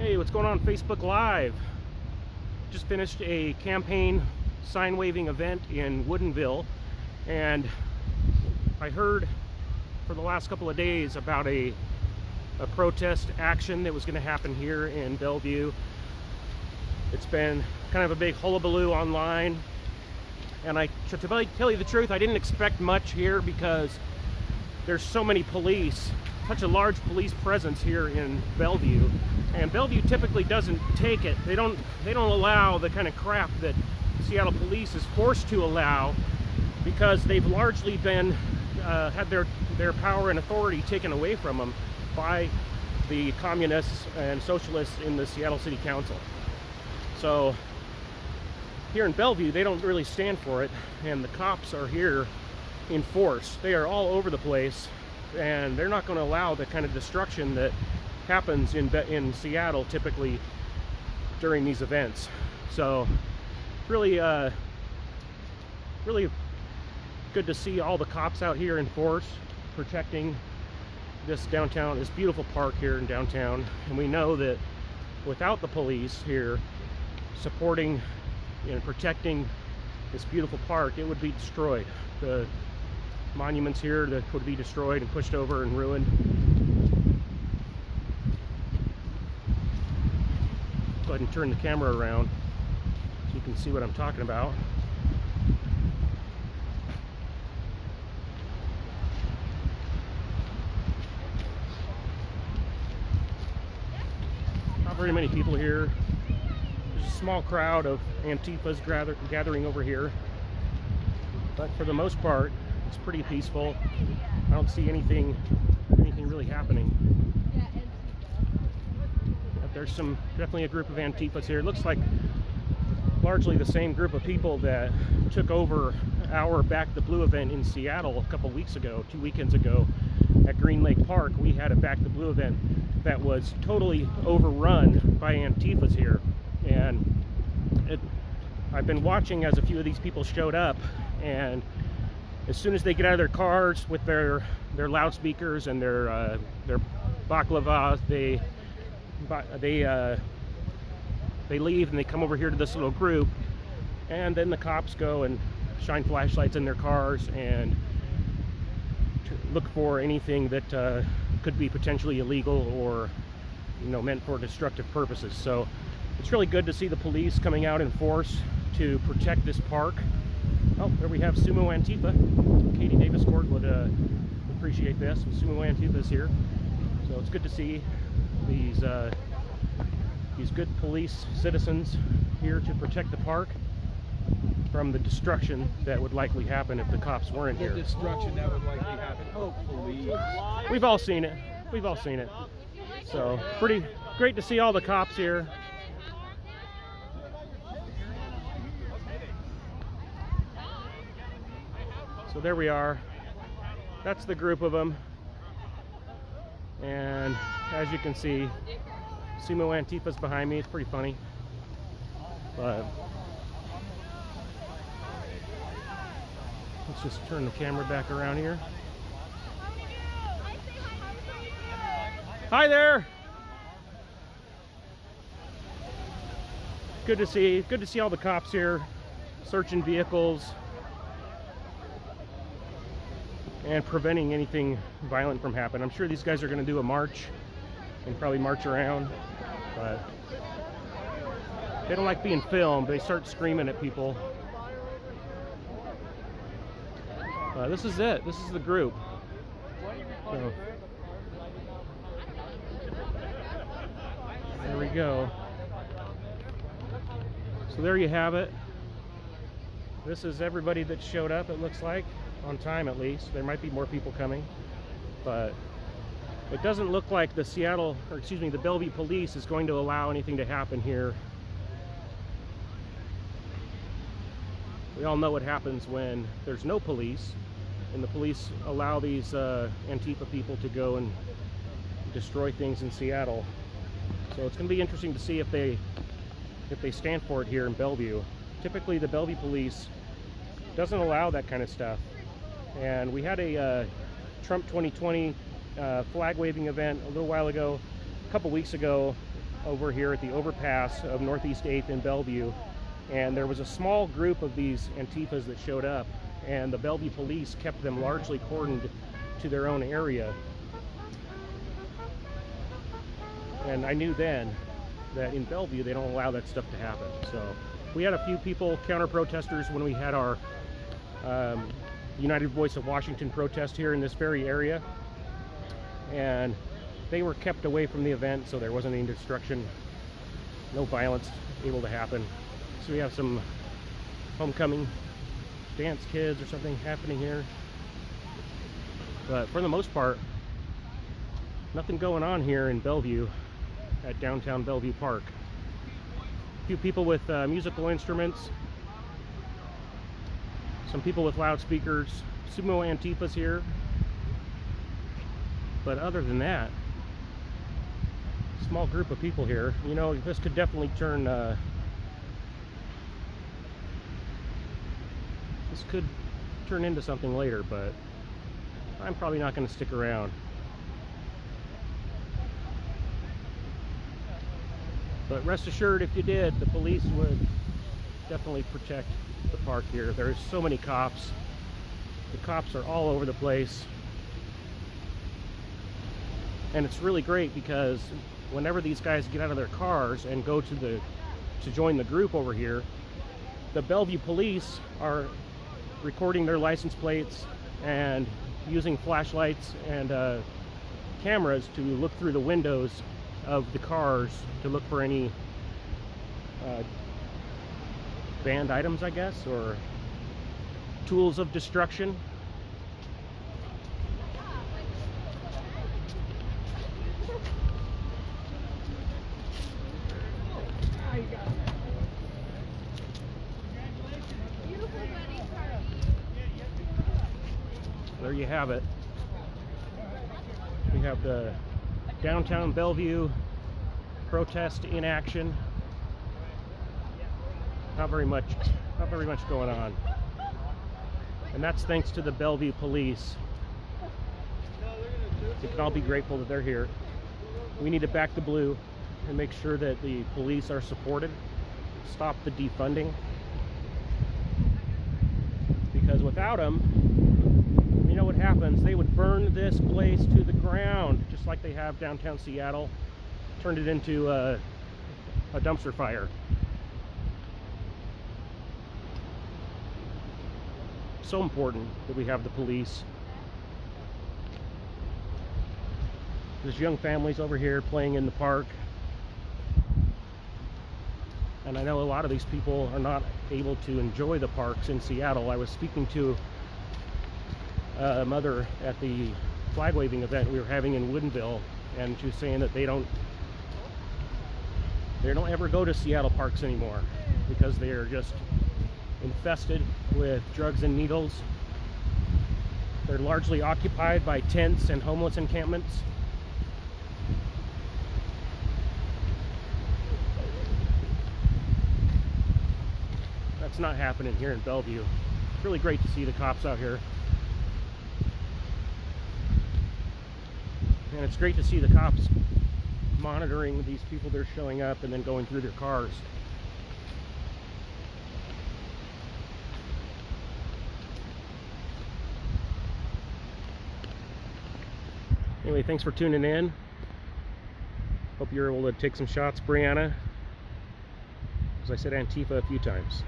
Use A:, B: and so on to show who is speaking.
A: Hey, what's going on Facebook Live? Just finished a campaign sign waving event in Woodinville, and I heard for the last couple of days about a protest action that was going to happen here in Bellevue. It's been kind of a big hullabaloo online, and to tell you the truth, I didn't expect much here because there's so many police, such a large police presence here in Bellevue, and Bellevue typically doesn't take it. They don't allow the kind of crap that Seattle police is forced to allow, because they've largely been had their power and authority taken away from them by the communists and socialists in the Seattle City Council. So here in Bellevue, they don't really stand for it, and the cops are here in force. They are all over the place, and they're not going to allow the kind of destruction that happens in Seattle typically during these events. So really really good to see all the cops out here in force protecting this beautiful park here in downtown. And we know that without the police here supporting and protecting this beautiful park, it would be destroyed. The monuments here that would be destroyed and pushed over and ruined. Go ahead and turn the camera around so you can see what I'm talking about. Not very many people here. There's a small crowd of Antifas gathering over here, but for the most part it's pretty peaceful. I don't see anything really happening. But there's definitely a group of Antifas here. It looks like largely the same group of people that took over our Back the Blue event in Seattle a couple weeks ago, 2 weekends ago at Green Lake Park. We had a Back the Blue event that was totally overrun by Antifas here, and I've been watching as a few of these people showed up, and as soon as they get out of their cars with their loudspeakers and their baklavas, they leave and they come over here to this little group, and then the cops go and shine flashlights in their cars and look for anything that could be potentially illegal or meant for destructive purposes. So it's really good to see the police coming out in force to protect this park. Oh, there we have Sumo Antifa. Katie Davis Court would appreciate this. Sumo Antifa is here, so it's good to see these good police citizens here to protect the park from the destruction that would likely happen if the cops weren't here.
B: The destruction that would likely happen. Oh, please.
A: We've all seen it. We've all seen it. So pretty great to see all the cops here. So there we are. That's the group of them. And as you can see, Sumo Antifa's behind me. It's pretty funny. But let's just turn the camera back around here. Hi there. Good to see all the cops here searching vehicles and preventing anything violent from happening. I'm sure these guys are going to do a march and probably march around, but they don't like being filmed. They start screaming at people. This is it. This is the group. So, there we go. So there you have it. This is everybody that showed up, it looks like, on time at least. There might be more people coming, but it doesn't look like the Bellevue police is going to allow anything to happen here. We all know what happens when there's no police and the police allow these Antifa people to go and destroy things in Seattle. So it's going to be interesting to see if they stand for it here in Bellevue. Typically the Bellevue police doesn't allow that kind of stuff. And we had a Trump 2020 flag waving event a little while ago, a couple weeks ago, over here at the overpass of Northeast 8th in Bellevue, and there was a small group of these Antifas that showed up, and the Bellevue police kept them largely cordoned to their own area. And I knew then that in Bellevue they don't allow that stuff to happen. So we had a few people, counter-protesters, when we had our United Voice of Washington protest here in this very area, and they were kept away from the event, so there wasn't any destruction, no violence able to happen. So we have some homecoming dance kids or something happening here, but for the most part, nothing going on here in Bellevue at downtown Bellevue Park. A few people with musical instruments, some people with loudspeakers, sumo Antifas here, but other than that, small group of people here. You know, this could definitely turn this could turn into something later, but I'm probably not going to stick around. But rest assured, if you did, the police would definitely protect the park here. There's so many cops. The cops are all over the place. And it's really great because whenever these guys get out of their cars and go to join the group over here, the Bellevue police are recording their license plates and using flashlights and cameras to look through the windows of the cars to look for any banned items, I guess, or tools of destruction. There you have it. We have the downtown Bellevue protest in action. Not very much going on. And that's thanks to the Bellevue police. We can all be grateful that they're here. We need to back the blue and make sure that the police are supported. Stop the defunding. Because without them, you know what happens? They would burn this place to the ground, just like they have downtown Seattle. Turned it into a dumpster fire. So important that we have the police. There's young families over here playing in the park. And I know a lot of these people are not able to enjoy the parks in Seattle. I was speaking to a mother at the flag waving event we were having in Woodinville, and she was saying that they don't ever go to Seattle parks anymore because they are just infested with drugs and needles. They're largely occupied by tents and homeless encampments. That's not happening here in Bellevue. It's really great to see the cops out here. And it's great to see the cops monitoring these people that are showing up and then going through their cars. Anyway, thanks for tuning in. Hope you're able to take some shots, Brianna. As I said Antifa a few times.